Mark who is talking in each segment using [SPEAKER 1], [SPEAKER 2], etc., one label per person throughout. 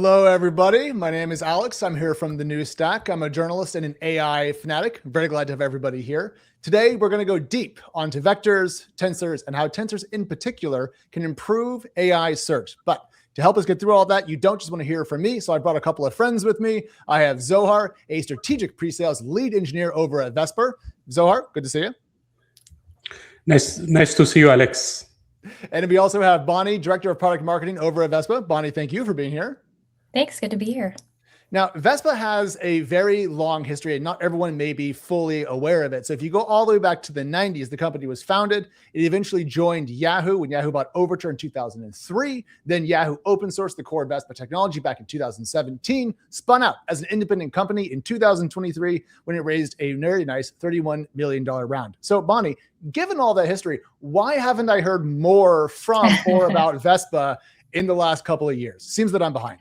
[SPEAKER 1] Hello, everybody. My name is Alex. I'm here from the News Stack. I'm a journalist and an AI fanatic. I'm very glad to have everybody here. Today, we're going to go deep onto vectors, tensors, and how tensors in particular can improve AI search. But to help us get through all that, you don't just want to hear from me. So I brought a couple of friends with me. I have Zohar, a strategic pre-sales lead engineer over at Vespa. Zohar, good to see you.
[SPEAKER 2] Nice to see you, Alex.
[SPEAKER 1] And we also have Bonnie, director of product marketing over at Vespa. Bonnie, thank you for being here.
[SPEAKER 3] Thanks. Good to be here.
[SPEAKER 1] Now, Vespa has a very long history, and not everyone may be fully aware of it. So if you go all the way back to the 90s, the company was founded. It eventually joined Yahoo when Yahoo bought Overture in 2003. Then Yahoo open sourced the core Vespa technology back in 2017, spun out as an independent company in 2023 when it raised a very nice $31 million round. So Bonnie, given all that history, why haven't I heard more from or about Vespa in the last couple of years? Seems that I'm behind.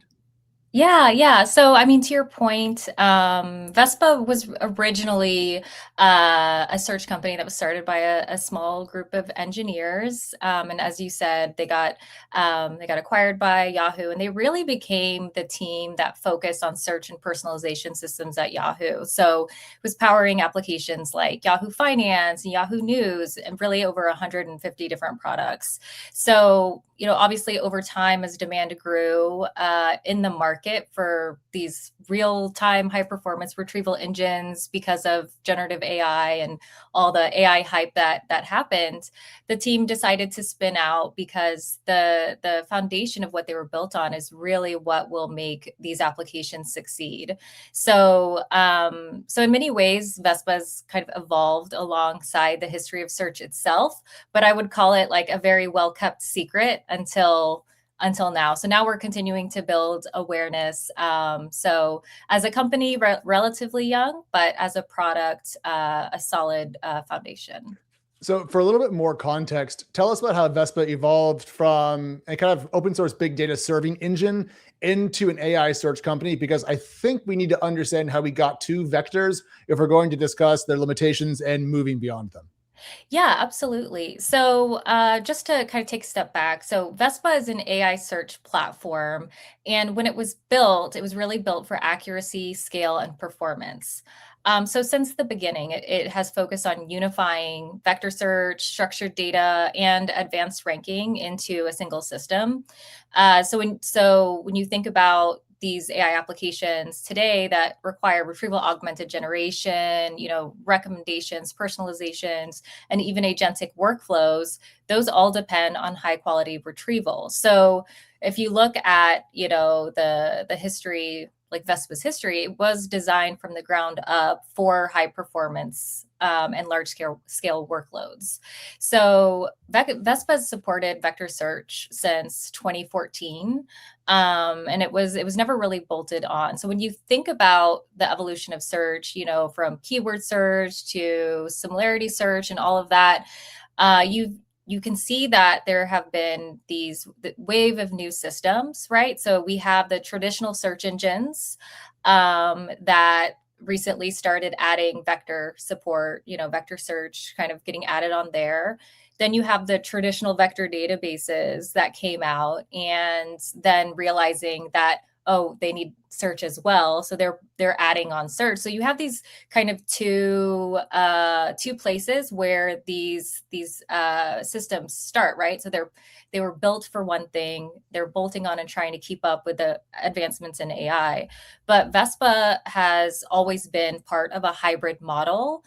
[SPEAKER 3] Yeah. So, I mean, to your point, Vespa was originally a search company that was started by a small group of engineers. And as you said, they got acquired by Yahoo, and they really became the team that focused on search and personalization systems at Yahoo. So it was powering applications like Yahoo Finance and Yahoo News, and really over 150 different products. So, obviously over time, as demand grew in the market for these real-time high-performance retrieval engines because of generative AI and all the AI hype that happened, the team decided to spin out because the foundation of what they were built on is really what will make these applications succeed. So, so in many ways, Vespa's kind of evolved alongside the history of search itself, but I would call it like a very well-kept secret until now. So now we're continuing to build awareness. So as a company, relatively young, but as a product, a solid foundation.
[SPEAKER 1] So for a little bit more context, tell us about how Vespa evolved from a kind of open source big data serving engine into an AI search company, because I think we need to understand how we got to vectors if we're going to discuss their limitations and moving beyond them.
[SPEAKER 3] Yeah, absolutely. So just to kind of take a step back, so Vespa is an AI search platform. And when it was built, it was really built for accuracy, scale, and performance. So since the beginning, it has focused on unifying vector search, structured data, and advanced ranking into a single system. So when you think about these AI applications today that require retrieval augmented generation, recommendations, personalizations, and even agentic workflows, those all depend on high quality retrieval. So if you look at, the history, like Vespa's history, it was designed from the ground up for high performance and large scale workloads. So Vespa has supported vector search since 2014, and it was never really bolted on. So when you think about the evolution of search, from keyword search to similarity search and all of that, you can see that there have been the wave of new systems, right? So we have the traditional search engines that recently started adding vector support, vector search kind of getting added on there. Then you have the traditional vector databases that came out, and then realizing that, they need search as well. So they're adding on search. So you have these kind of two places where these systems start, right? So they were built for one thing. They're bolting on and trying to keep up with the advancements in AI. But Vespa has always been part of a hybrid model.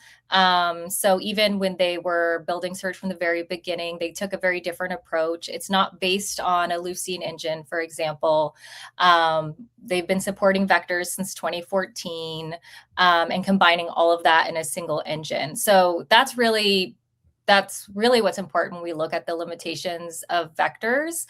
[SPEAKER 3] So even when they were building search from the very beginning, they took a very different approach. It's not based on a Lucene engine, for example. They've been supporting vectors since 2014 and combining all of that in a single engine. So that's really what's important when we look at the limitations of vectors,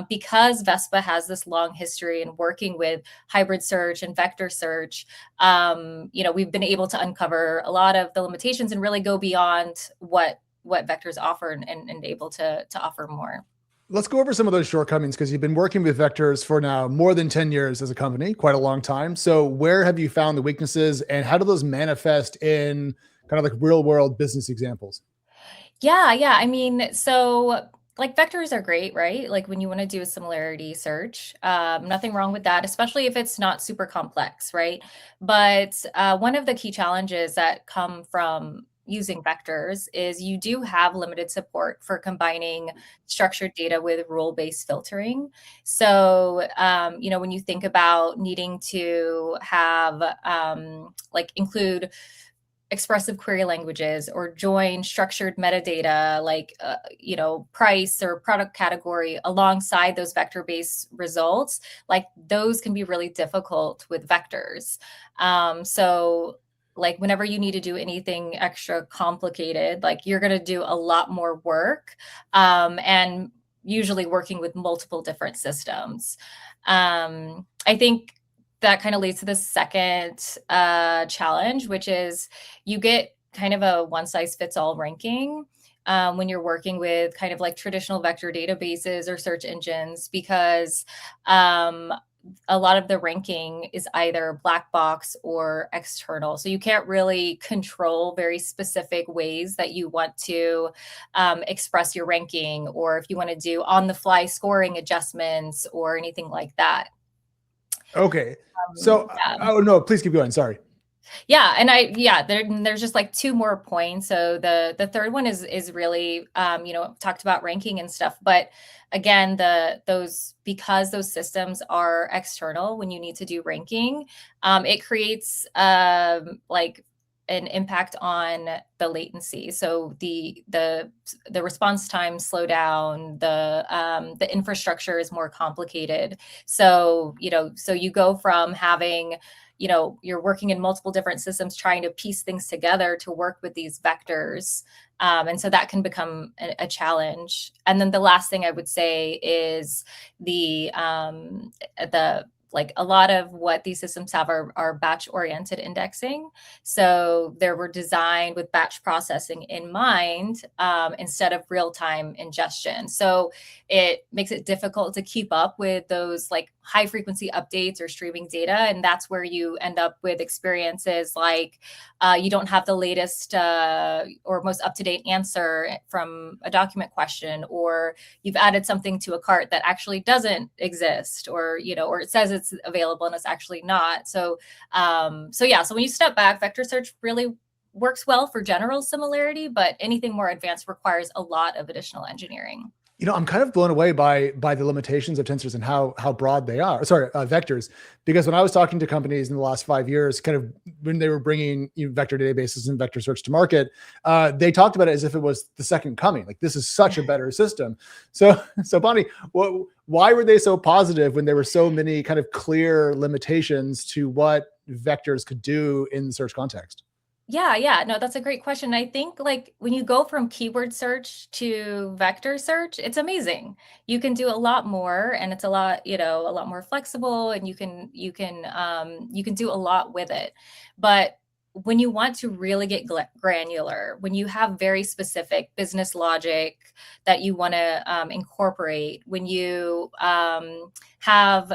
[SPEAKER 3] because Vespa has this long history in working with hybrid search and vector search. We've been able to uncover a lot of the limitations and really go beyond what vectors offer and able to offer more.
[SPEAKER 1] Let's go over some of those shortcomings, because you've been working with vectors for now more than 10 years as a company, quite a long time. So where have you found the weaknesses, and how do those manifest in kind of like real world business examples?
[SPEAKER 3] Yeah. I mean, so Like vectors are great, right? Like when you want to do a similarity search, nothing wrong with that, especially if it's not super complex, right? But one of the key challenges that come from using vectors is you do have limited support for combining structured data with rule-based filtering. So, when you think about needing to have like include expressive query languages or join structured metadata like price or product category alongside those vector-based results, like those can be really difficult with vectors. So like whenever you need to do anything extra complicated, like you're going to do a lot more work, and usually working with multiple different systems. I think that kind of leads to the second challenge, which is you get kind of a one size fits all ranking when you're working with kind of like traditional vector databases or search engines, because a lot of the ranking is either black box or external. So you can't really control very specific ways that you want to express your ranking, or if you want to do on the fly scoring adjustments or anything like that.
[SPEAKER 1] Okay. So,
[SPEAKER 3] Yeah.
[SPEAKER 1] oh no, please keep going. Sorry.
[SPEAKER 3] Yeah, and there's just like two more points. So the third one is really talked about ranking and stuff, but again, because those systems are external when you need to do ranking, it creates like an impact on the latency. So the response time slow down, the infrastructure is more complicated. So so you go from having you're working in multiple different systems trying to piece things together to work with these vectors. And so that can become a challenge. And then the last thing I would say is the like a lot of what these systems have are batch oriented indexing. So they were designed with batch processing in mind, instead of real-time ingestion. So it makes it difficult to keep up with those like high frequency updates or streaming data. And that's where you end up with experiences like you don't have the latest or most up-to-date answer from a document question, or you've added something to a cart that actually doesn't exist, or or it says it's available and it's actually not. So so when you step back, vector search really works well for general similarity, but anything more advanced requires a lot of additional engineering.
[SPEAKER 1] I'm kind of blown away by the limitations of tensors and how broad they are. Sorry, vectors. Because when I was talking to companies in the last 5 years, kind of when they were bringing vector databases and vector search to market, they talked about it as if it was the second coming. Like, this is such a better system. So Bonnie, why were they so positive when there were so many kind of clear limitations to what vectors could do in the search context?
[SPEAKER 3] Yeah. No, that's a great question. I think like when you go from keyword search to vector search, it's amazing. You can do a lot more, and it's a lot more flexible, and you can do a lot with it. But when you want to really get granular, when you have very specific business logic that you want to incorporate, when you have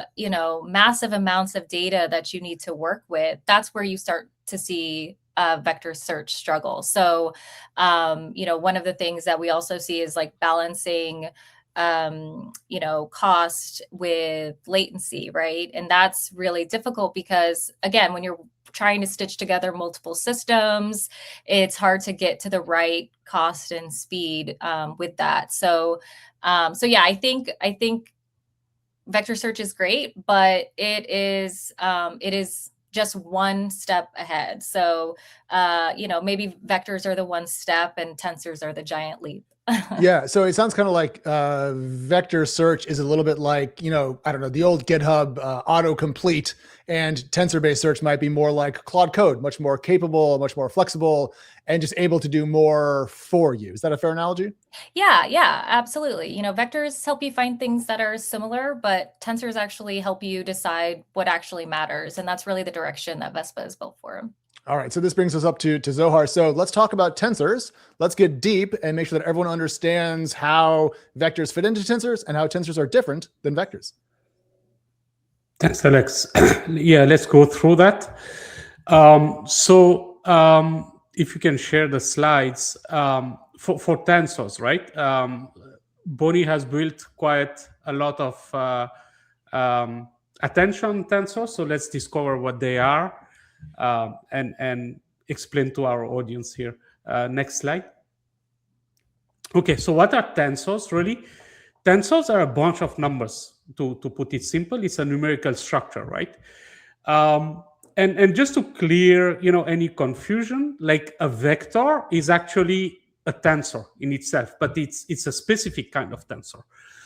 [SPEAKER 3] massive amounts of data that you need to work with, that's where you start to see vector search struggle. So, one of the things that we also see is like balancing, cost with latency, right? And that's really difficult because, again, when you're trying to stitch together multiple systems, it's hard to get to the right cost and speed with that. So, yeah, I think vector search is great, but it is just one step ahead. So, maybe vectors are the one step and tensors are the giant leap.
[SPEAKER 1] Yeah. So it sounds kind of like vector search is a little bit like, I don't know, the old GitHub autocomplete, and tensor-based search might be more like Claude Code, much more capable, much more flexible, and just able to do more for you. Is that a fair analogy?
[SPEAKER 3] Yeah, absolutely. Vectors help you find things that are similar, but tensors actually help you decide what actually matters. And that's really the direction that Vespa is built for.
[SPEAKER 1] All right, so this brings us up to Zohar. So let's talk about tensors. Let's get deep and make sure that everyone understands how vectors fit into tensors and how tensors are different than vectors.
[SPEAKER 2] Thanks, Alex. Yeah, let's go through that. If you can share the slides for tensors, right? Bonnie has built quite a lot of attention tensors. So let's discover what they are and explain to our audience here. Next slide. Okay, so what are tensors really? Tensors are a bunch of numbers. To put it simple, it's a numerical structure, right? And just to clear, any confusion, like a vector is actually a tensor in itself, but it's a specific kind of tensor.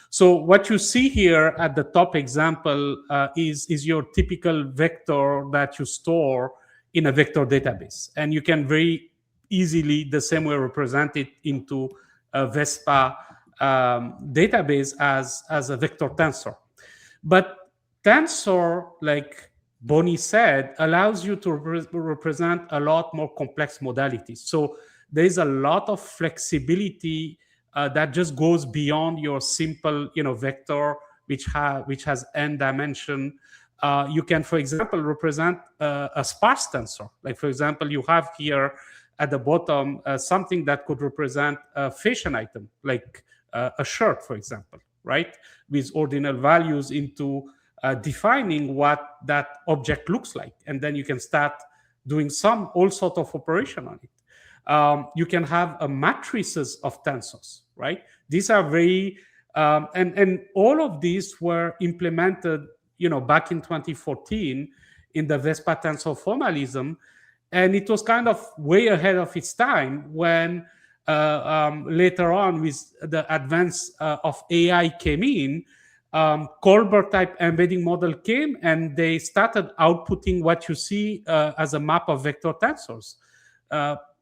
[SPEAKER 2] So what you see here at the top example is your typical vector that you store in a vector database, and you can very easily the same way represent it into a Vespa database as a vector tensor. But tensor, like Bonnie said, allows you to represent a lot more complex modalities. So there is a lot of flexibility that just goes beyond your simple, vector, which has n dimension. You can, for example, represent a sparse tensor. Like, for example, you have here at the bottom something that could represent a fashion item, like a shirt, for example, right? With ordinal values into defining what that object looks like. And then you can start doing all sort of operation on it. You can have matrices of tensors, right? These are very, and all of these were implemented, back in 2014 in the Vespa tensor formalism. And it was kind of way ahead of its time when later on, with the advance of AI came in, Colbert type embedding model came, and they started outputting what you see as a map of vector tensors.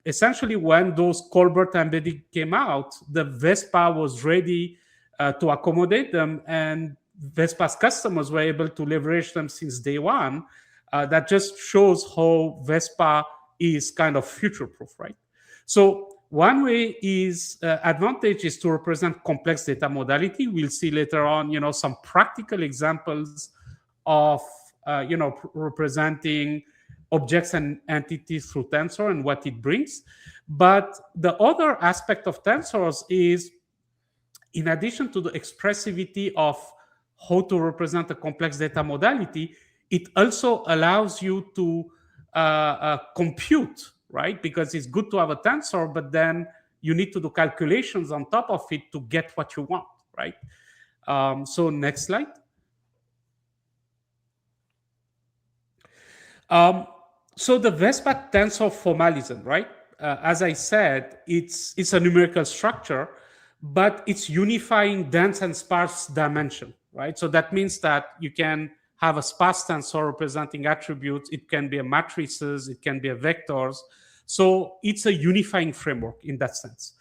[SPEAKER 2] Essentially, when those Colbert embedding came out, the Vespa was ready to accommodate them, and Vespa's customers were able to leverage them since day one. That just shows how Vespa is kind of future-proof, right? So one way is advantage is to represent complex data modality. We'll see later on, some practical examples of, representing objects and entities through tensor and what it brings. But the other aspect of tensors is, in addition to the expressivity of how to represent a complex data modality, it also allows you to compute, right? Because it's good to have a tensor, but then you need to do calculations on top of it to get what you want, right? So next slide. So the Vespa tensor formalism, right? As I said, it's a numerical structure, but it's unifying dense and sparse dimension, right? So that means that you can have a sparse tensor representing attributes. It can be a matrices, it can be a vectors. So it's a unifying framework in that sense.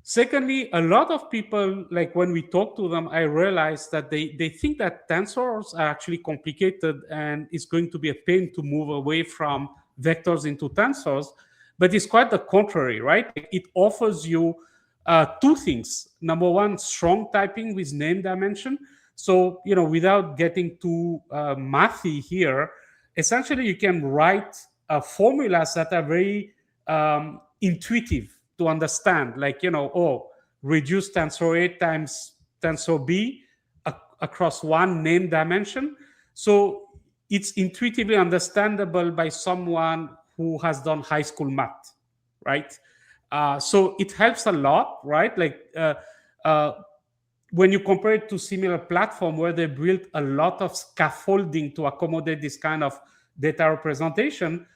[SPEAKER 2] Secondly, a lot of people, like when we talk to them, I realize that they think that tensors are actually complicated and it's going to be a pain to move away from vectors into tensors. But it's quite the contrary, right? It offers you two things. Number one, strong typing with name dimension. So, without getting too mathy here, essentially you can write formulas that are very intuitive to understand, like, reduce tensor A times tensor B across one name dimension. So it's intuitively understandable by someone who has done high school math, right? So it helps a lot, right? Like when you compare it to similar platform where they built a lot of scaffolding to accommodate this kind of data representation,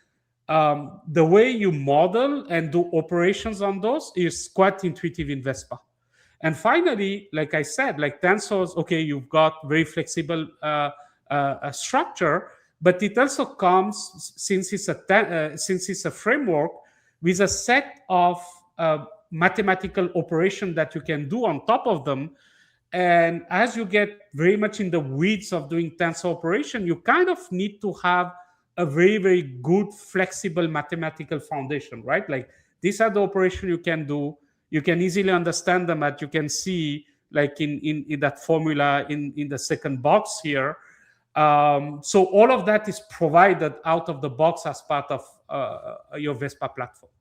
[SPEAKER 2] the way you model and do operations on those is quite intuitive in Vespa. And finally, like I said, like tensors, okay, you've got very flexible structure, but it also comes, since it's a framework, with a set of mathematical operation that you can do on top of them. And as you get very much in the weeds of doing tensor operation, you kind of need to have a very, very good, flexible mathematical foundation, right? Like these are the operation you can do. You can easily understand them, as you can see, like in that formula in the second box here. So all of that is provided out of the box as part of your Vespa platform.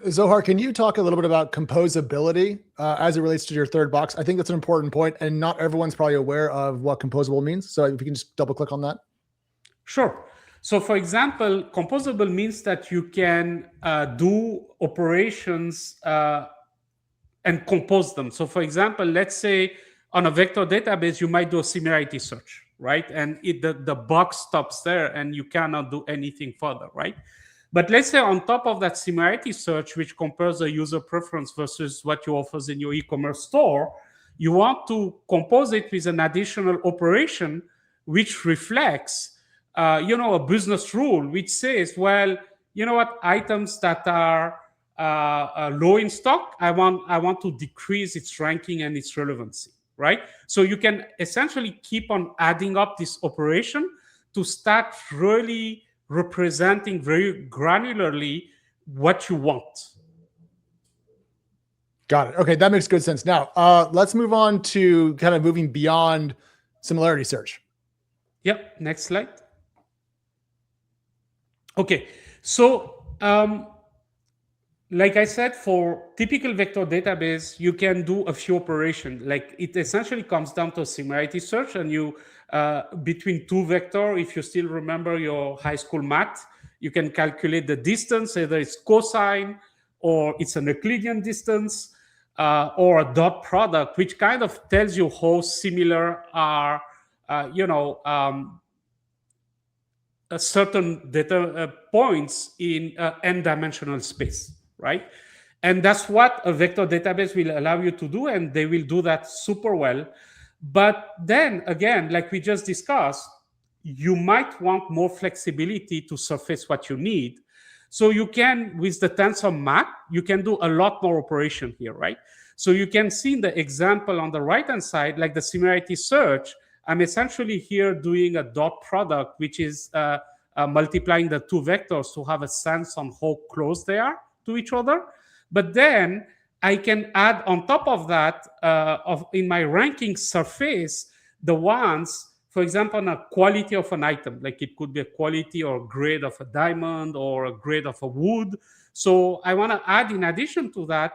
[SPEAKER 1] Zohar, can you talk a little bit about composability as it relates to your third box? I think that's an important point, and not everyone's probably aware of what composable means. So if you can just double click on that.
[SPEAKER 2] Sure. So for example, composable means that you can do operations and compose them. So for example, let's say on a vector database, you might do a similarity search, right? And the box stops there and you cannot do anything further, right? But let's say on top of that similarity search, which compares the user preference versus what you offers in your e-commerce store, you want to compose it with an additional operation which reflects, a business rule which says, well, you know what, items that are low in stock, I want to decrease its ranking and its relevancy, right? So you can essentially keep on adding up this operation to start really representing very granularly what you want.
[SPEAKER 1] Got it. Okay, that makes good sense. Now, let's move on to kind of moving beyond similarity search.
[SPEAKER 2] Yep, next slide. Okay, so like I said, for typical vector database, you can do a few operations. Like it essentially comes down to a similarity search, and you between two vectors, if you still remember your high school math, you can calculate the distance, either it's cosine or it's an Euclidean distance or a dot product, which kind of tells you how similar are, certain data points in n-dimensional space, right? And that's what a vector database will allow you to do, and they will do that super well. But then again, like we just discussed, you might want more flexibility to surface what you need. So you can, with the tensor map, you can do a lot more operation here, right? So you can see in the example on the right-hand side, like the similarity search, I'm essentially here doing a dot product, which is multiplying the two vectors to have a sense on how close they are to each other. But then I can add on top of that, in my ranking surface, the ones, for example, on a quality of an item, like it could be a quality or grade of a diamond or a grade of a wood. So I want to add, in addition to that,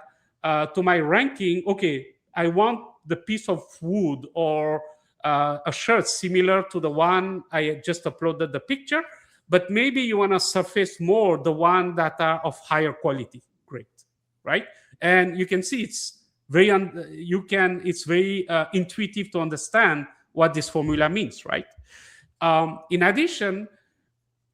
[SPEAKER 2] to my ranking, okay, I want the piece of wood or a shirt similar to the one I just uploaded the picture, but maybe you want to surface more the one that are of higher quality. Great, right? And you can see it's very intuitive to understand what this formula means, right? In addition,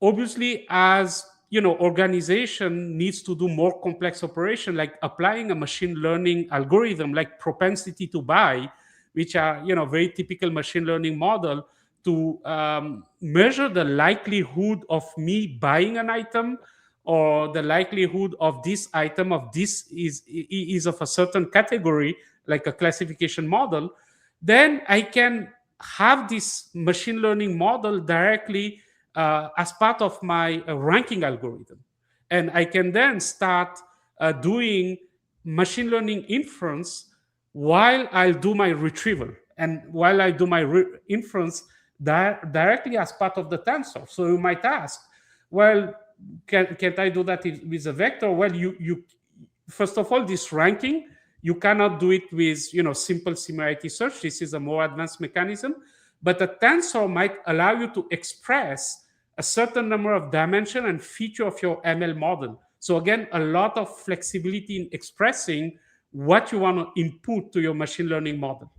[SPEAKER 2] obviously, as organization needs to do more complex operation, like applying a machine learning algorithm, like propensity to buy, which are very typical machine learning model to measure the likelihood of me buying an item, or the likelihood of this item of this is of a certain category, like a classification model. Then I can have this machine learning model directly as part of my ranking algorithm, and I can then start doing machine learning inference while I'll do my retrieval, and while I do my inference directly as part of the tensor. So you might ask, well, can't I do that with a vector? Well, you first of all, this ranking, you cannot do it with simple similarity search. This is a more advanced mechanism, but a tensor might allow you to express a certain number of dimension and feature of your ML model. So again, a lot of flexibility in expressing what you want to input to your machine learning model.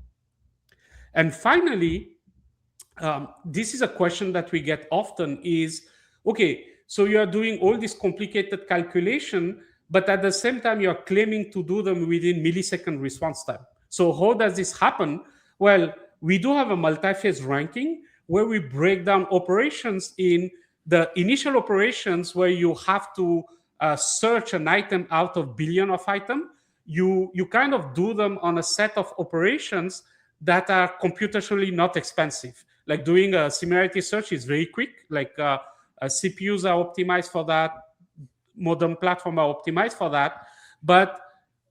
[SPEAKER 2] And finally, this is a question that we get often is, okay, so you are doing all this complicated calculation, but at the same time, you're claiming to do them within millisecond response time. So how does this happen? Well, we do have a multi-phase ranking where we break down operations in the initial operations where you have to search an item out of billion of items. You kind of do them on a set of operations that are computationally not expensive. Like doing a similarity search is very quick. Like CPUs are optimized for that. Modern platforms are optimized for that. But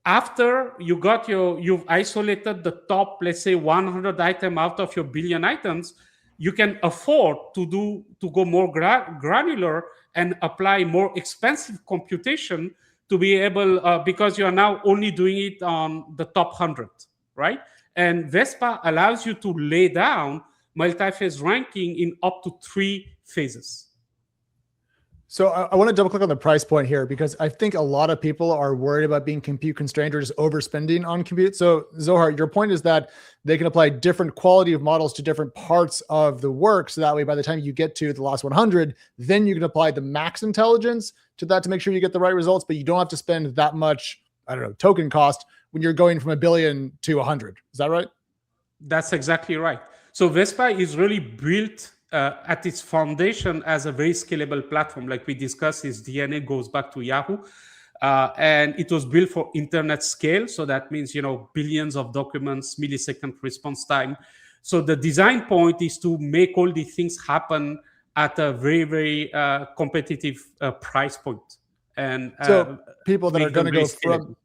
[SPEAKER 2] after you've isolated the top, let's say 100 items out of your billion items, you can afford to go more granular and apply more expensive computation to be able, because you are now only doing it on the top 100, right? And Vespa allows you to lay down multi-phase ranking in up to 3 phases.
[SPEAKER 1] So I want to double click on the price point here, because I think a lot of people are worried about being compute constrained or just overspending on compute. So Zohar, your point is that they can apply different quality of models to different parts of the work. So that way, by the time you get to the last 100, then you can apply the max intelligence to that to make sure you get the right results, but you don't have to spend that much, I don't know, token cost when you're going from 1 billion to 100. Is that right?
[SPEAKER 2] That's exactly right. So Vespa is really built at its foundation as a very scalable platform. Like we discussed, its DNA goes back to Yahoo. And it was built for internet scale. So that means, billions of documents, millisecond response time. So the design point is to make all these things happen at a very, very competitive price point. And
[SPEAKER 1] so people that are going to go
[SPEAKER 2] scalable.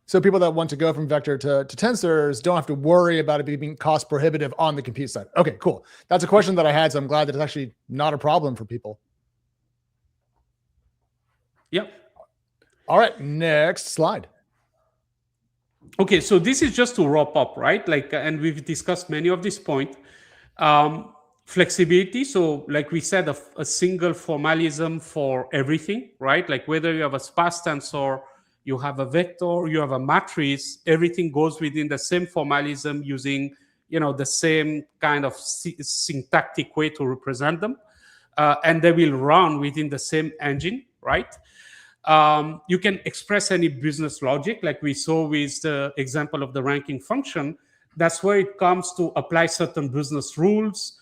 [SPEAKER 1] So people that want to go from vector to tensors don't have to worry about it being cost prohibitive on the compute side. Okay, cool. That's a question that I had, so I'm glad that it's actually not a problem for people.
[SPEAKER 2] Yep.
[SPEAKER 1] All right, next slide.
[SPEAKER 2] Okay, so this is just to wrap up, right? And we've discussed many of these points. Flexibility. So like we said, a single formalism for everything, right? Like whether you have a sparse tensor, you have a vector, you have a matrix, everything goes within the same formalism using, the same kind of syntactic way to represent them. And they will run within the same engine, right? You can express any business logic, like we saw with the example of the ranking function. That's where it comes to apply certain business rules,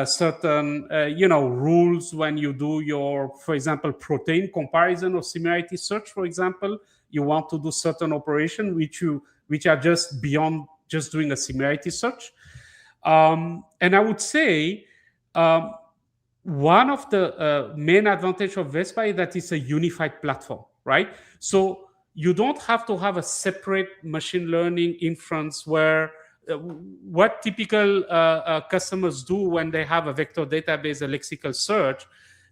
[SPEAKER 2] certain, rules when you do your, for example, protein comparison or similarity search, for example. You want to do certain operation which are just beyond just doing a similarity search. And I would say one of the main advantage of Vespa is that it's a unified platform, right? So you don't have to have a separate machine learning inference where what typical customers do when they have a vector database, a lexical search,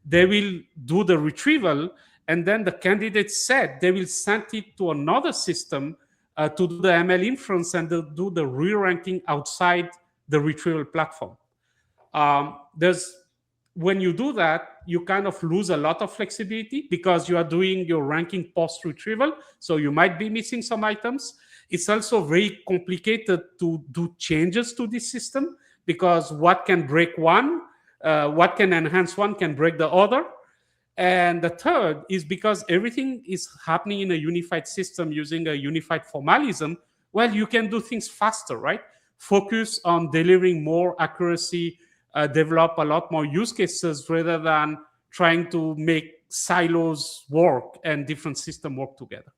[SPEAKER 2] they will do the retrieval, and then the candidate set, they will send it to another system to do the ML inference and do the re-ranking outside the retrieval platform. When you do that, you kind of lose a lot of flexibility because you are doing your ranking post-retrieval, so you might be missing some items. It's also very complicated to do changes to this system because what can break one, what can enhance one can break the other. And the third is because everything is happening in a unified system using a unified formalism, well, you can do things faster, right? Focus on delivering more accuracy, develop a lot more use cases rather than trying to make silos work and different systems work together.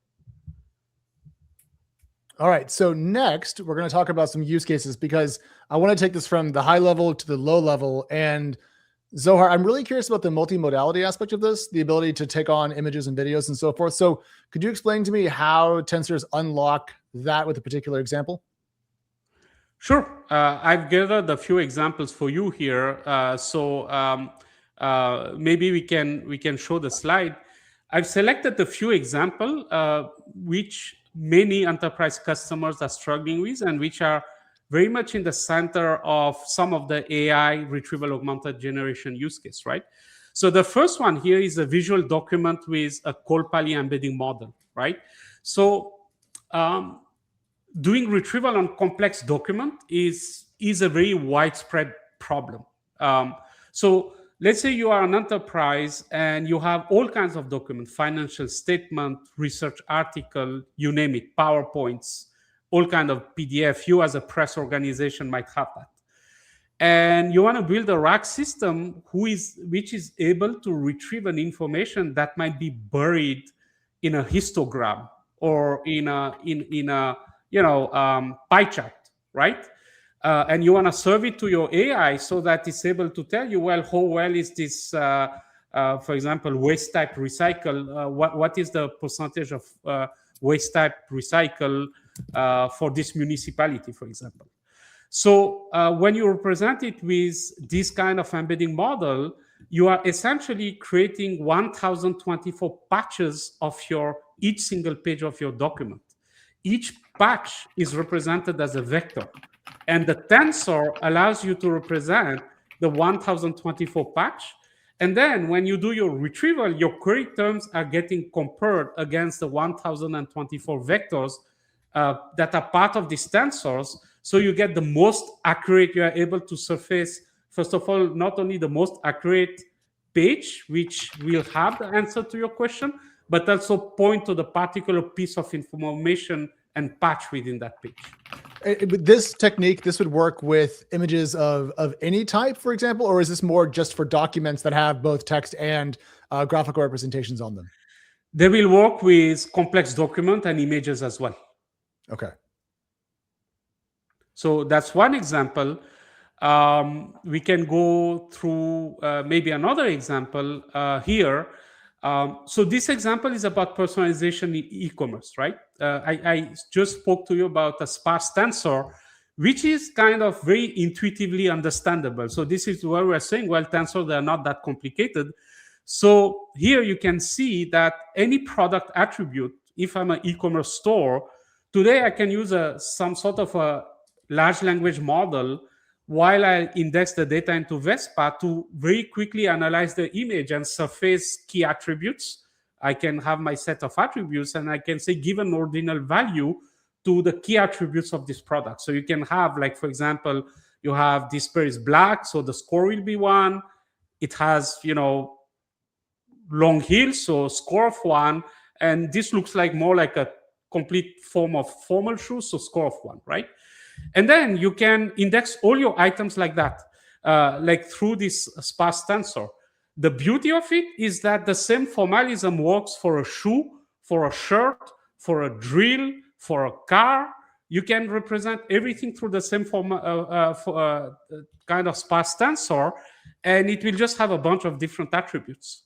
[SPEAKER 1] All right, so next we're going to talk about some use cases because I want to take this from the high level to the low level. And Zohar, I'm really curious about the multimodality aspect of this, the ability to take on images and videos and so forth. So could you explain to me how tensors unlock that with a particular example?
[SPEAKER 2] Sure. I've gathered a few examples for you here. Maybe we can show the slide. I've selected a few examples which many enterprise customers are struggling with and which are very much in the center of some of the AI retrieval augmented generation use case, right? So the first one here is a visual document with a Cole-Pally embedding model, right? So doing retrieval on complex document is a very widespread problem. So let's say you are an enterprise and you have all kinds of documents, financial statement, research article, you name it, PowerPoints, all kind of PDF. You as a press organization might have that. And you want to build a RAG system which is able to retrieve an information that might be buried in a histogram or in a pie chart, right? And you want to serve it to your AI so that it's able to tell you, well, how well is this, for example, waste type recycle? What is the percentage of waste type recycle for this municipality, for example? So when you represent it with this kind of embedding model, you are essentially creating 1024 patches of your each single page of your document. Each patch is represented as a vector. And the tensor allows you to represent the 1024 patch. And then when you do your retrieval, your query terms are getting compared against the 1024 vectors that are part of these tensors. So you get the most accurate, you are able to surface, first of all, not only the most accurate page, which will have the answer to your question, but also point to the particular piece of information and patch within that page.
[SPEAKER 1] This technique, this would work with images of any type, for example, or is this more just for documents that have both text and graphical representations on them?
[SPEAKER 2] They will work with complex document and images as well.
[SPEAKER 1] Okay.
[SPEAKER 2] So that's one example. We can go through maybe another example here. So this example is about personalization in e-commerce, right? I just spoke to you about a sparse tensor, which is kind of very intuitively understandable. So this is where we're saying, well, tensors, they're not that complicated. So here you can see that any product attribute, if I'm an e-commerce store, today I can use some sort of a large language model while I index the data into Vespa to very quickly analyze the image and surface key attributes. I can have my set of attributes and I can say give an ordinal value to the key attributes of this product. So you can have, like, for example, you have this pair is black, so the score will be 1. It has, long heels, so score of 1. And this looks like more like a complete form of formal shoes, so score of 1, right? And then you can index all your items like that, like through this sparse tensor. The beauty of it is that the same formalism works for a shoe, for a shirt, for a drill, for a car. You can represent everything through the same kind of sparse tensor, and it will just have a bunch of different attributes.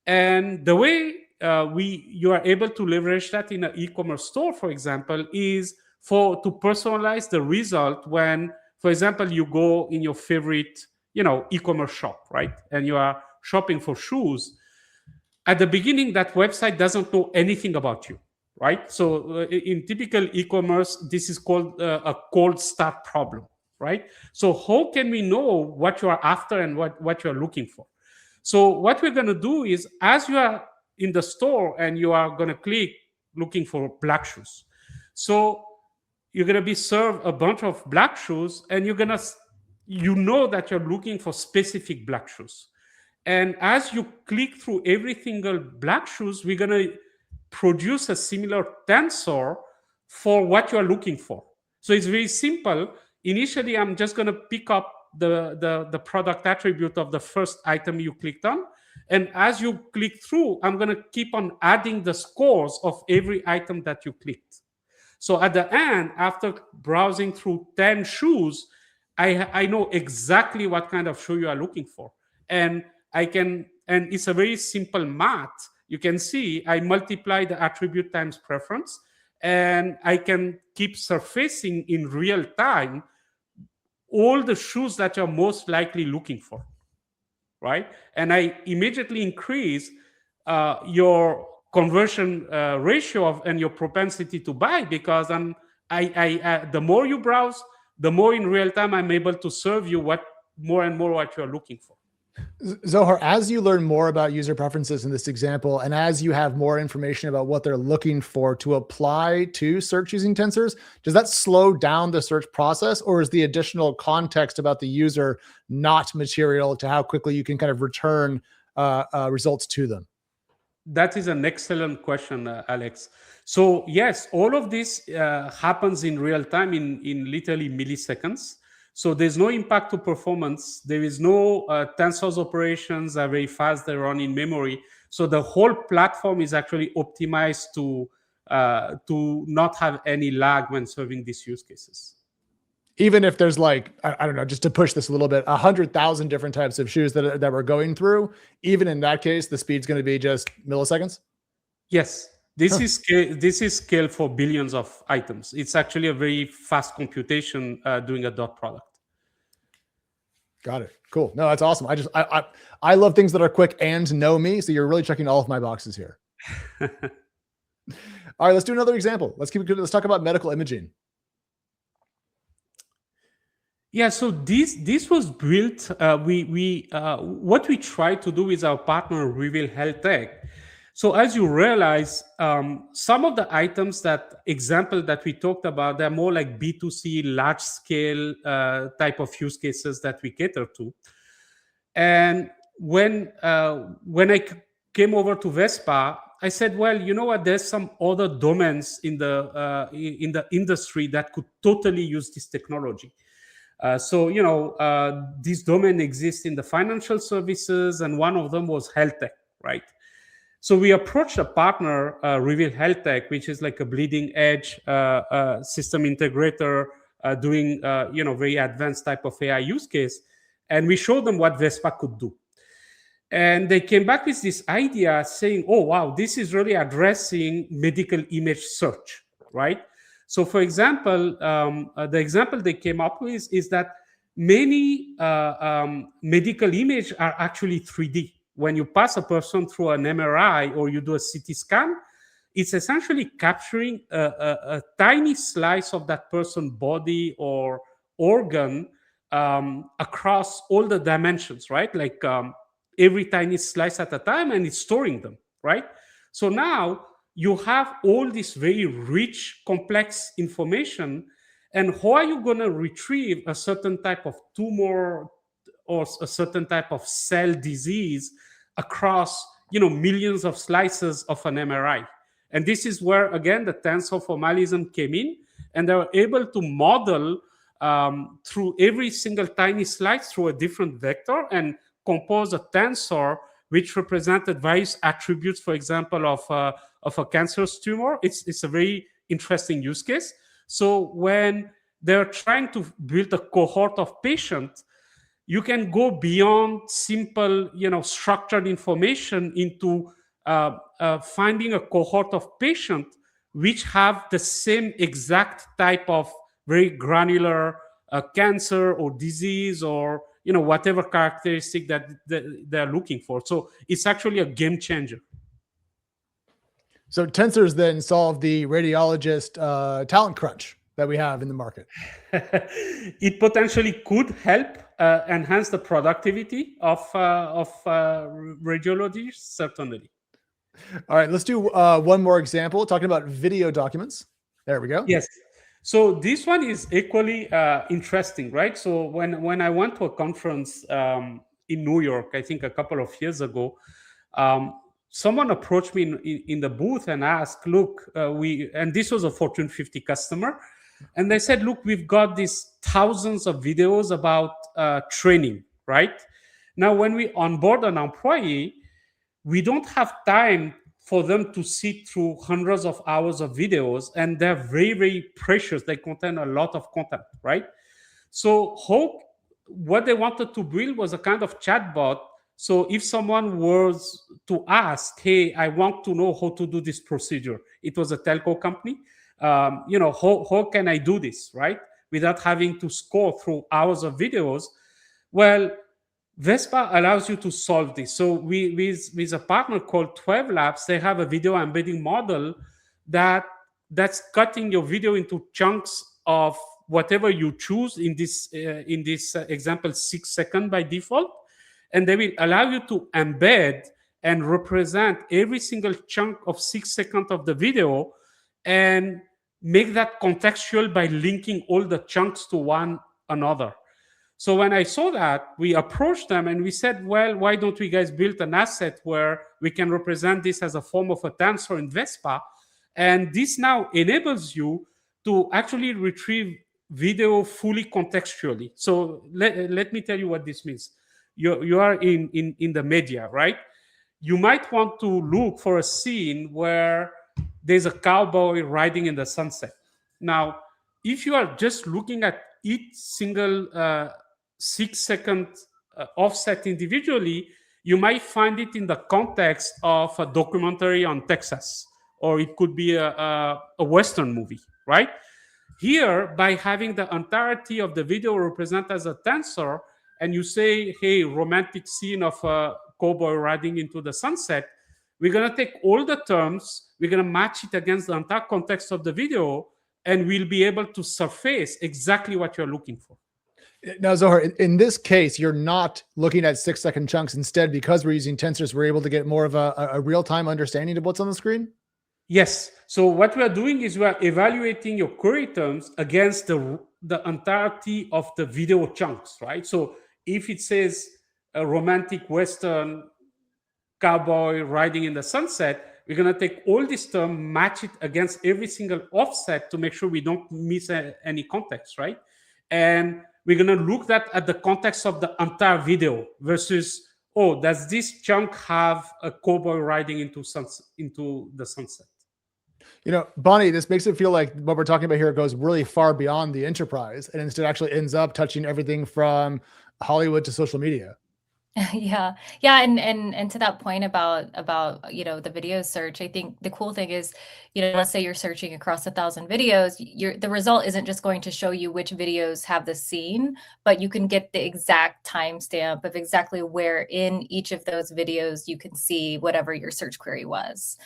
[SPEAKER 2] And the way you are able to leverage that in an e-commerce store, for example, is to personalize the result when, for example, you go in your favorite, e-commerce shop, right? And you are shopping for shoes. At the beginning, that website doesn't know anything about you, right? So in typical e-commerce, this is called a cold start problem, right? So how can we know what you are after and what you are looking for? So what we're going to do is, as you are in the store and you are going to click looking for black shoes, so you're going to be served a bunch of black shoes, and that you're looking for specific black shoes. And as you click through every single black shoes, we're going to produce a similar tensor for what you're looking for. So it's very simple. Initially, I'm just going to pick up the product attribute of the first item you clicked on. And as you click through, I'm going to keep on adding the scores of every item that you clicked. So at the end, after browsing through 10 shoes, I know exactly what kind of shoe you are looking for. And it's a very simple math. You can see I multiply the attribute times preference, and I can keep surfacing in real time all the shoes that you're most likely looking for, right? And I immediately increase your conversion ratio and your propensity to buy, because the more you browse, the more in real time I'm able to serve you more and more what you're looking for.
[SPEAKER 1] Zohar, as you learn more about user preferences in this example, and as you have more information about what they're looking for to apply to search using tensors, does that slow down the search process, or is the additional context about the user not material to how quickly you can kind of return results to them?
[SPEAKER 2] That is an excellent question, Alex. So yes, all of this happens in real time in literally milliseconds. So there's no impact to performance. There is no tensors operations are very fast. They run in memory. So the whole platform is actually optimized to not have any lag when serving these use cases.
[SPEAKER 1] Even if there's like, I don't know, just to push this a little bit, 100,000 different types of shoes that we're going through, even in that case, the speed's going to be just milliseconds?
[SPEAKER 2] Yes. This is scale for billions of items. It's actually a very fast computation doing a dot product.
[SPEAKER 1] Got it. Cool. No, that's awesome. I love things that are quick and know me. So you're really checking all of my boxes here. All right, let's do another example. Let's talk about medical imaging.
[SPEAKER 2] Yeah, so this was built. What we try to do with our partner Reveal Health Tech. So as you realize, some of the items example that we talked about, they're more like B2C, large scale type of use cases that we cater to. And when came over to Vespa, I said, well, you know what? There's some other domains in the industry that could totally use this technology. So this domain exists in the financial services, and one of them was health tech, right? So we approached a partner, Reveal Health Tech, which is like a bleeding edge system integrator doing very advanced type of AI use case, and we showed them what Vespa could do. And they came back with this idea saying, oh, wow, this is really addressing medical image search, right? So, for example, the example they came up with is that many medical images are actually 3D. When you pass a person through an MRI or you do a CT scan, it's essentially capturing a tiny slice of that person's body or organ across all the dimensions, right? Like every tiny slice at a time, and it's storing them, right? So now you have all this very rich, complex information, and how are you going to retrieve a certain type of tumor or a certain type of cell disease across millions of slices of an MRI? And this is where, again, the tensor formalism came in, and they were able to model through every single tiny slice through a different vector and compose a tensor which represented various attributes, for example, of a cancerous tumor. It's a very interesting use case. So when they're trying to build a cohort of patients, you can go beyond simple, structured information into finding a cohort of patients which have the same exact type of very granular cancer or disease or whatever characteristic that they're looking for. So it's actually a game changer.
[SPEAKER 1] So Tensors then solve the radiologist talent crunch that we have in the market.
[SPEAKER 2] It potentially could help enhance the productivity of radiologists, certainly.
[SPEAKER 1] All right, let's do one more example, talking about video documents. There we go.
[SPEAKER 2] Yes. So this one is equally interesting, right? So when I went to a conference in New York, I think a couple of years ago, someone approached me in the booth and asked, look, and this was a Fortune 50 customer, and they said, look, we've got these thousands of videos about training, right? Now, when we onboard an employee, we don't have time for them to sit through hundreds of hours of videos, and they're very, very precious. They contain a lot of content, right? So what they wanted to build was a kind of chatbot. So if someone was to ask, hey, I want to know how to do this procedure, it was a telco company, how can I do this, right? Without having to scroll through hours of videos. Well, Vespa allows you to solve this. So with a partner called 12 Labs, they have a video embedding model that's cutting your video into chunks of whatever you choose. In this example, 6 seconds by default, and they will allow you to embed and represent every single chunk of 6 seconds of the video and make that contextual by linking all the chunks to one another. So when I saw that, we approached them and we said, well, why don't we guys build an asset where we can represent this as a form of a tensor in Vespa? And this now enables you to actually retrieve video fully contextually. So let me tell you what this means. You are in the media, right? You might want to look for a scene where there's a cowboy riding in the sunset. Now, if you are just looking at each single 6 second offset individually, you might find it in the context of a documentary on Texas, or it could be a Western movie, right? Here, by having the entirety of the video represented as a tensor, and you say, hey, romantic scene of a cowboy riding into the sunset, we're going to take all the terms, we're going to match it against the entire context of the video, and we'll be able to surface exactly what you're looking for.
[SPEAKER 1] Now, Zohar, in this case, you're not looking at 6-second chunks. Instead, because we're using tensors, we're able to get more of a real-time understanding of what's on the screen?
[SPEAKER 2] Yes. So what we are doing is we are evaluating your query terms against the entirety of the video chunks, right? So if it says a romantic Western cowboy riding in the sunset, we're going to take all this term, match it against every single offset to make sure we don't miss any context, right? And we're going to look at the context of the entire video versus, oh, does this chunk have a cowboy riding into the sunset?
[SPEAKER 1] You know, Bonnie, this makes it feel like what we're talking about here goes really far beyond the enterprise and instead actually ends up touching everything from Hollywood to social media.
[SPEAKER 3] Yeah. Yeah. And to that point about, the video search, I think the cool thing is, let's say you're searching across 1,000 videos, the result isn't just going to show you which videos have the scene, but you can get the exact timestamp of exactly where in each of those videos you can see whatever your search query was.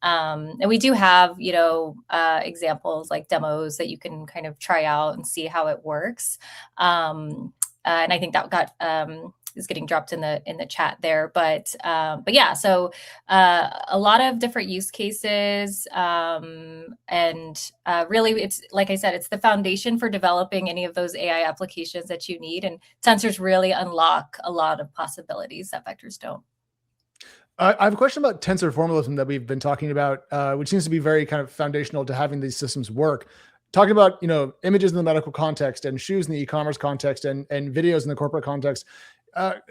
[SPEAKER 3] And we do have, examples like demos that you can kind of try out and see how it works. And I think that is getting dropped in the chat there, but yeah, so a lot of different use cases, and really, it's like I said, it's the foundation for developing any of those AI applications that you need, and tensors really unlock a lot of possibilities that vectors don't.
[SPEAKER 1] I have a question about tensor formalism that we've been talking about, which seems to be very kind of foundational to having these systems work. Talking about, images in the medical context and shoes in the e-commerce context and videos in the corporate context.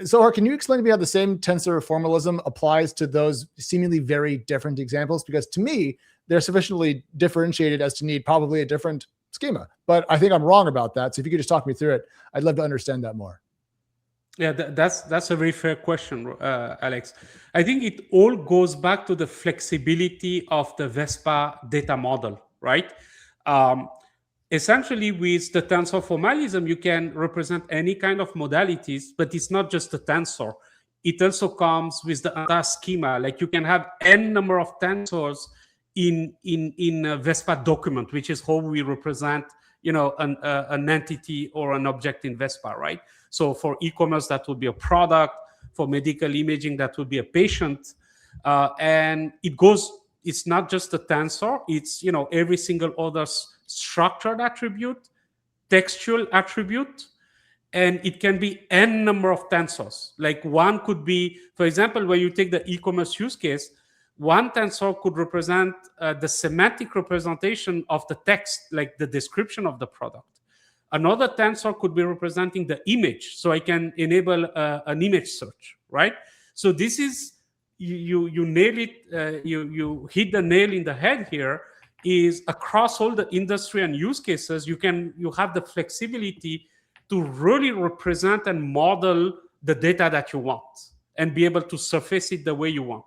[SPEAKER 1] Zohar, can you explain to me how the same tensor formalism applies to those seemingly very different examples? Because to me, they're sufficiently differentiated as to need probably a different schema, but I think I'm wrong about that. So if you could just talk me through it, I'd love to understand that more.
[SPEAKER 2] Yeah, that's a very fair question, Alex. I think it all goes back to the flexibility of the Vespa data model, right? Essentially, with the tensor formalism, you can represent any kind of modalities, but it's not just a tensor. It also comes with the entire schema. Like you can have n number of tensors in a Vespa document, which is how we represent, an entity or an object in Vespa, right? So for e-commerce, that would be a product. For medical imaging, that would be a patient. And it's not just a tensor. It's, every single other structured attribute, textual attribute, and it can be n number of tensors. Like one could be, for example, when you take the e-commerce use case, one tensor could represent the semantic representation of the text, like the description of the product. Another tensor could be representing the image, so I can enable an image search, right? So this is, you nail it, you hit the nail in the head here, is across all the industry and use cases, you have the flexibility to really represent and model the data that you want and be able to surface it the way you want.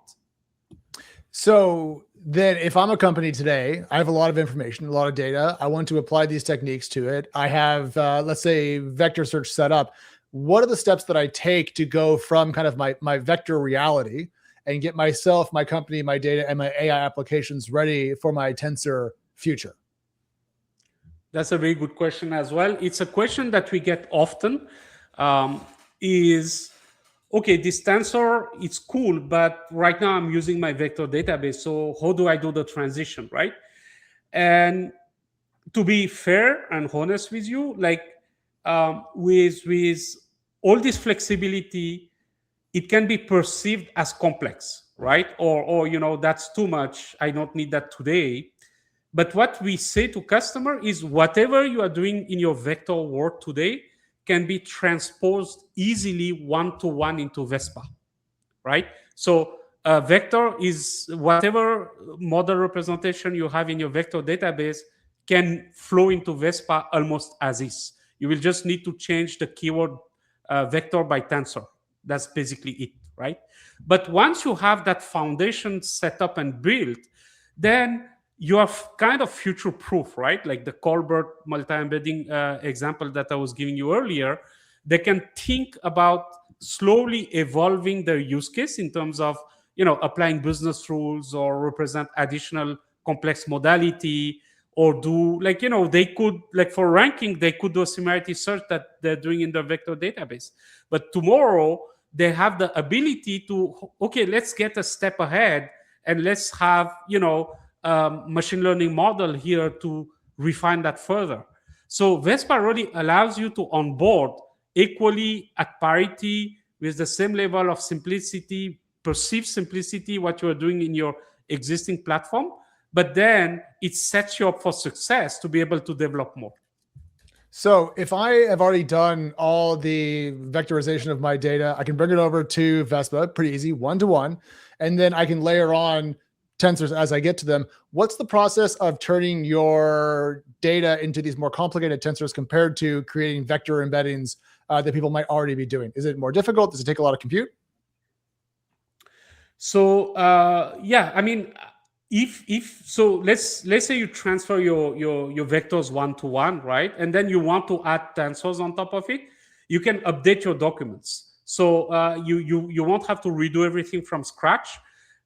[SPEAKER 1] So then if I'm a company today, I have a lot of information, a lot of data. I want to apply these techniques to it. I have, let's say, vector search set up. What are the steps that I take to go from kind of my vector reality and get myself, my company, my data, and my AI applications ready for my tensor future?
[SPEAKER 2] That's a very good question as well. It's a question that we get often, okay, this tensor, it's cool, but right now I'm using my vector database. So how do I do the transition, right? And to be fair and honest with you, like with all this flexibility, it can be perceived as complex, right? Or that's too much. I don't need that today. But what we say to customer is whatever you are doing in your vector world today can be transposed easily one-to-one into Vespa, right? So a vector is whatever model representation you have in your vector database can flow into Vespa almost as is. You will just need to change the keyword vector by tensor. That's basically it, right? But once you have that foundation set up and built, then you are kind of future-proof, right? Like the Colbert multi-embedding example that I was giving you earlier, they can think about slowly evolving their use case in terms of, applying business rules or represent additional complex modality, or do they could, for ranking, they could do a similarity search that they're doing in the vector database. But tomorrow they have the ability to, okay, let's get a step ahead and let's have machine learning model here to refine that further. So Vespa really allows you to onboard equally at parity with the same level of simplicity, perceived simplicity, what you're doing in your existing platform, but then it sets you up for success to be able to develop more.
[SPEAKER 1] So if I have already done all the vectorization of my data, I can bring it over to Vespa, pretty easy, one-to-one, and then I can layer on tensors as I get to them. What's the process of turning your data into these more complicated tensors compared to creating vector embeddings that people might already be doing? Is it more difficult? Does it take a lot of compute?
[SPEAKER 2] So yeah, I mean, if so, let's say you transfer your vectors one-to-one, right? And then you want to add tensors on top of it, you can update your documents. So you won't have to redo everything from scratch.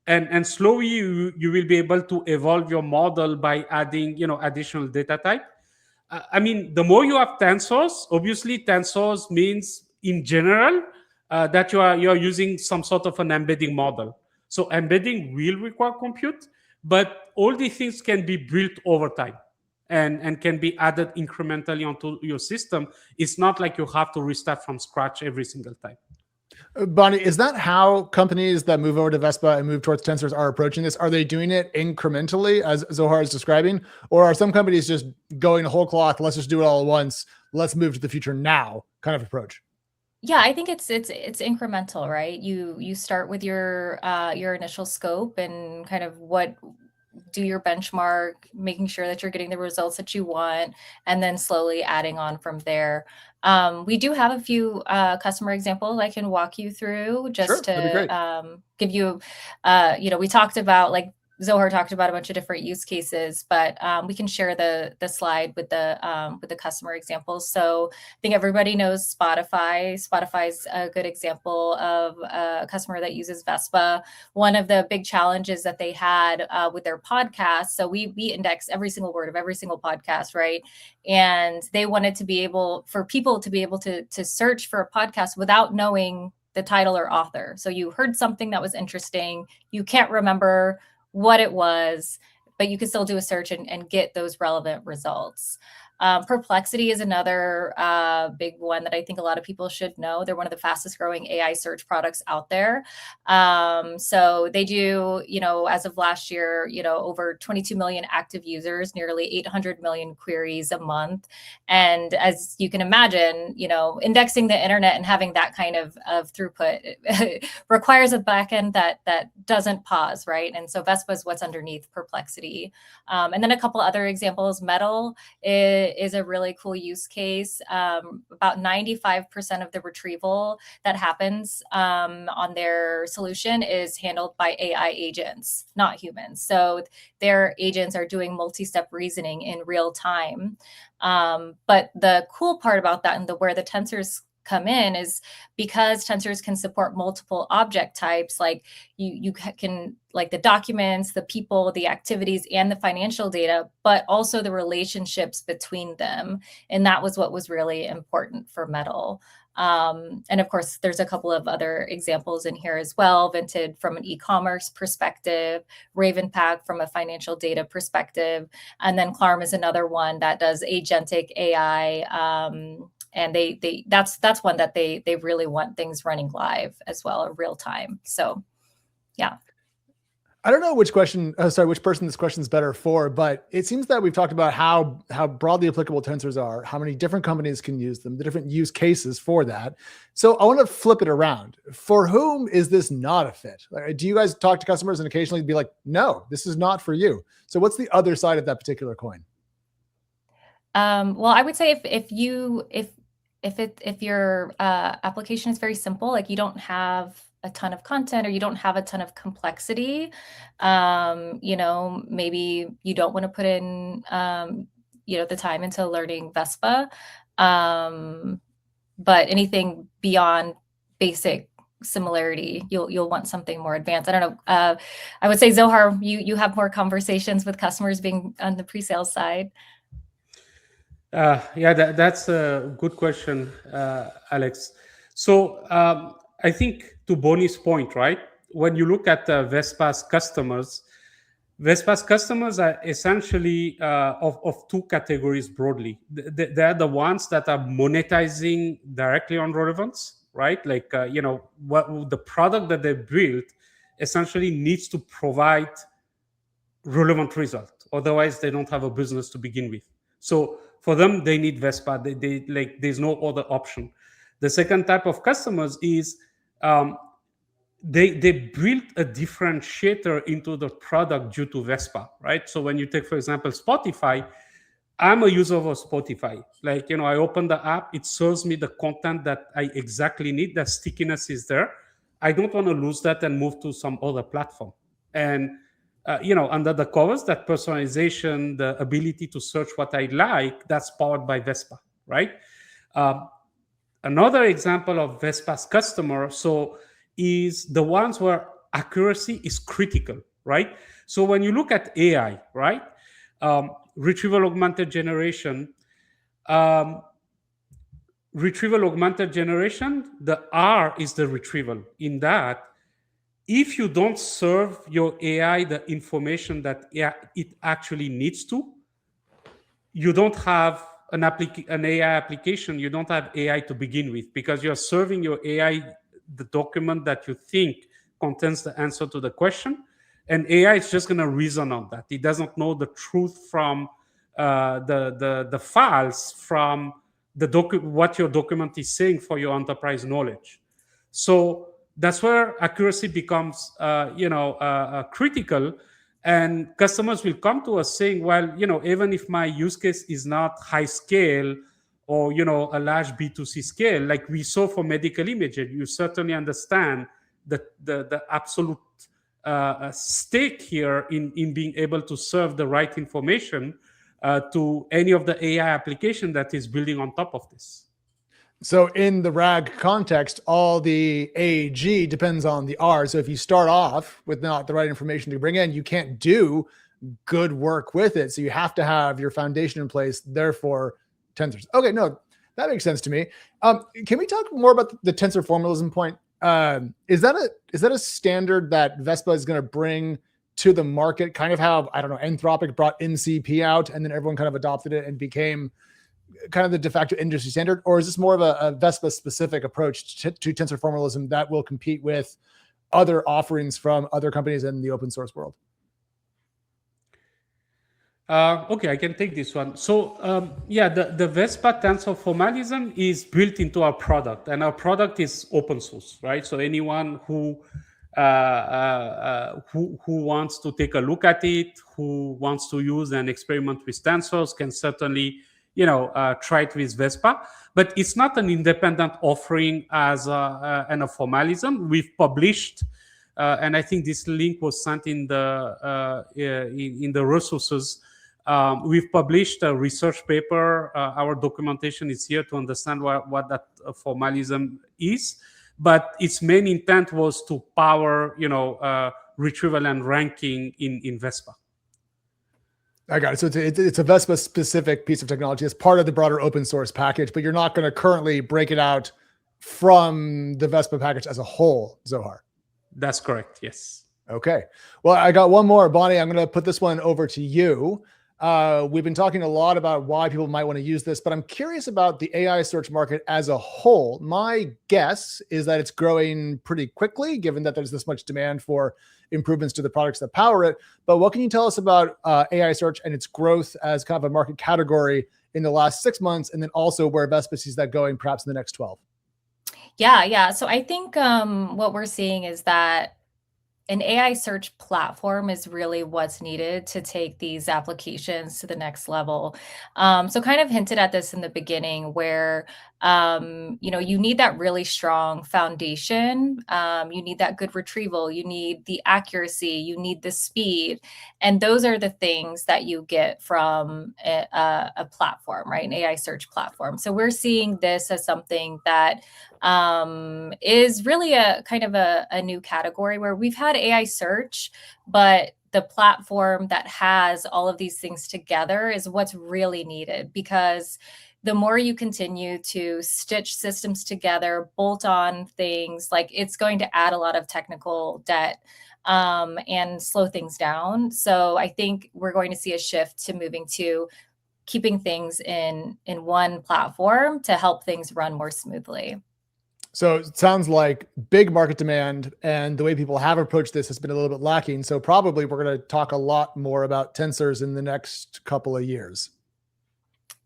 [SPEAKER 2] And slowly you will be able to evolve your model by adding additional data type. I mean, the more you have tensors, obviously tensors means in general that you are using some sort of an embedding model. So embedding will require compute, but all these things can be built over time and can be added incrementally onto your system. It's not like you have to restart from scratch every single time.
[SPEAKER 1] Bonnie, is that how companies that move over to Vespa and move towards tensors are approaching this? Are they doing it incrementally, as Zohar is describing? Or are some companies just going whole cloth, let's just do it all at once, let's move to the future now kind of approach?
[SPEAKER 3] Yeah, I think it's incremental, right? You start with your initial scope and kind of do your benchmark, making sure that you're getting the results that you want, and then slowly adding on from there. We do have a few customer examples I can walk you through just to give you, we talked about, Zohar talked about a bunch of different use cases, but we can share the slide with the customer examples. So I think everybody knows Spotify. Spotify's a good example of a customer that uses Vespa. One of the big challenges that they had with their podcast, so we index every single word of every single podcast, right? And they wanted to be able, for people to be able to search for a podcast without knowing the title or author. So you heard something that was interesting, you can't remember what it was, but you can still do a search and get those relevant results. Perplexity is another big one that I think a lot of people should know. They're one of the fastest growing AI search products out there. So they do, as of last year, over 22 million active users, nearly 800 million queries a month. And as you can imagine, indexing the internet and having that kind of throughput requires a backend that doesn't pause, right? And so Vespa is what's underneath Perplexity. And then a couple other examples. Metal is a really cool use case. About 95% of the retrieval that happens on their solution is handled by AI agents, not humans. So their agents are doing multi-step reasoning in real time. But the cool part about that and where the tensors come in is because tensors can support multiple object types, like you can, like the documents, the people, the activities, and the financial data, but also the relationships between them. And that was what was really important for Metal. And of course, there's a couple of other examples in here as well. Vinted from an e-commerce perspective, Ravenpack from a financial data perspective, and then Clarm is another one that does agentic AI. And that's one that they really want things running live as well, in real time. So, yeah.
[SPEAKER 1] I don't know which person this question is better for, but it seems that we've talked about how broadly applicable tensors are, how many different companies can use them, the different use cases for that. So I want to flip it around. For whom is this not a fit? Do you guys talk to customers and occasionally be like, no, this is not for you? So what's the other side of that particular coin?
[SPEAKER 3] Well, I would say if your application is very simple, like you don't have a ton of content or you don't have a ton of complexity, maybe you don't want to put in, the time into learning Vespa. But anything beyond basic similarity. You'll want something more advanced. I don't know. I would say, Zohar, you have more conversations with customers being on the pre-sales side.
[SPEAKER 2] Yeah, that's a good question, Alex. So I think to Bonnie's point, right? When you look at Vespa's customers are essentially of two categories broadly. They're the ones that are monetizing directly on relevance, right? Like, what the product that they built essentially needs to provide relevant result. Otherwise, they don't have a business to begin with. So for them, they need Vespa. They like, there's no other option. The second type of customers is they built a differentiator into the product due to Vespa, right? So when you take, for example, Spotify, I'm a user of Spotify. Like, I open the app, it shows me the content that I exactly need. The stickiness is there. I don't want to lose that and move to some other platform. And under the covers, that personalization, the ability to search what I like, that's powered by Vespa, right? Another example of Vespa's customer is the ones where accuracy is critical, right? So when you look at AI, right, retrieval augmented generation, the R is the retrieval. In that, if you don't serve your AI the information that it actually needs to, you don't have an AI application, you don't have AI to begin with, because you're serving your AI the document that you think contains the answer to the question, and AI is just going to reason on that. It doesn't know the truth from the files from what your document is saying for your enterprise knowledge. So that's where accuracy becomes critical. And customers will come to us saying, well, even if my use case is not high scale or, a large B2C scale, like we saw for medical imaging, you certainly understand the absolute stake here in being able to serve the right information to any of the AI application that is building on top of this.
[SPEAKER 1] So in the RAG context, all the AG depends on the R. So if you start off with not the right information to bring in, you can't do good work with it. So you have to have your foundation in place, therefore tensors. Okay, no, that makes sense to me. Can we talk more about the tensor formalism point? Is that a standard that Vespa is going to bring to the market? Kind of how, I don't know, Anthropic brought NCP out and then everyone kind of adopted it and became kind of the de facto industry standard? Or is this more of a Vespa specific approach to tensor formalism that will compete with other offerings from other companies in the open source world?
[SPEAKER 2] Okay, I can take this one. So the Vespa tensor formalism is built into our product, and our product is open source, right? So anyone who wants to take a look at it, who wants to use and experiment with tensors, can certainly try it with Vespa. But it's not an independent offering as a formalism. We've published, and I think this link was sent in the resources. We've published a research paper. Our documentation is here to understand what that formalism is. But its main intent was to power, retrieval and ranking in Vespa.
[SPEAKER 1] I got it. So it's a Vespa specific piece of technology as part of the broader open source package, but you're not going to currently break it out from the Vespa package as a whole, Zohar.
[SPEAKER 2] That's correct. Yes.
[SPEAKER 1] Okay. Well, I got one more, Bonnie. I'm going to put this one over to you. We've been talking a lot about why people might want to use this, but I'm curious about the AI search market as a whole. My guess is that it's growing pretty quickly, given that there's this much demand for improvements to the products that power it. But what can you tell us about AI search and its growth as kind of a market category in the last 6 months, and then also where Vespa sees that going perhaps in the next 12?
[SPEAKER 3] Yeah. So I think what we're seeing is that an AI search platform is really what's needed to take these applications to the next level. So kind of hinted at this in the beginning where, you need that really strong foundation. You need that good retrieval. You need the accuracy. You need the speed. And those are the things that you get from a platform, right? An AI search platform. So we're seeing this as something that is really a kind of a new category where we've had AI search, but the platform that has all of these things together is what's really needed, because the more you continue to stitch systems together, bolt on things, like it's going to add a lot of technical debt and slow things down. So I think we're going to see a shift to moving to keeping things in one platform to help things run more smoothly.
[SPEAKER 1] So it sounds like big market demand, and the way people have approached this has been a little bit lacking. So probably we're going to talk a lot more about tensors in the next couple of years.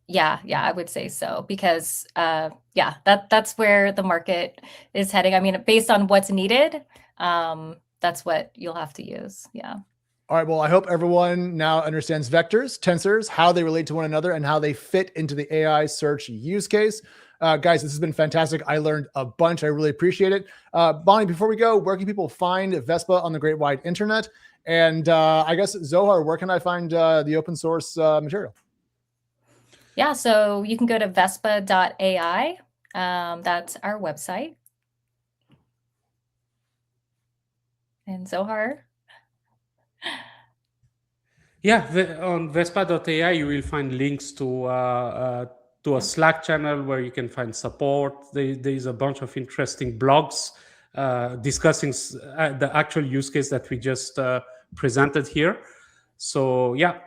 [SPEAKER 3] Yeah, I would say so, because that's where the market is heading. I mean, based on what's needed, that's what you'll have to use. Yeah.
[SPEAKER 1] All right. Well, I hope everyone now understands vectors, tensors, how they relate to one another, and how they fit into the AI search use case. Guys, this has been fantastic. I learned a bunch. I really appreciate it. Bonnie, before we go, where can people find Vespa on the great wide internet? And I guess, Zohar, where can I find the open source material?
[SPEAKER 3] Yeah, so you can go to Vespa.ai. That's our website. And Zohar?
[SPEAKER 2] Yeah, on Vespa.ai, you will find links to a Slack channel where you can find support. There's a bunch of interesting blogs discussing the actual use case that we just presented here. So yeah,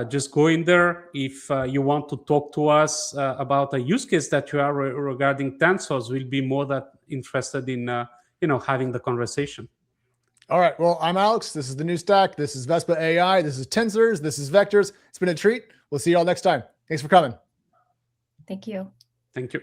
[SPEAKER 2] just go in there. If you want to talk to us about a use case that you are regarding tensors, we'll be more than interested in having the conversation.
[SPEAKER 1] All right. Well, I'm Alex. This is the New Stack. This is Vespa.ai. This is Tensors. This is Vectors. It's been a treat. We'll see you all next time. Thanks for coming.
[SPEAKER 3] Thank you.
[SPEAKER 2] Thank you.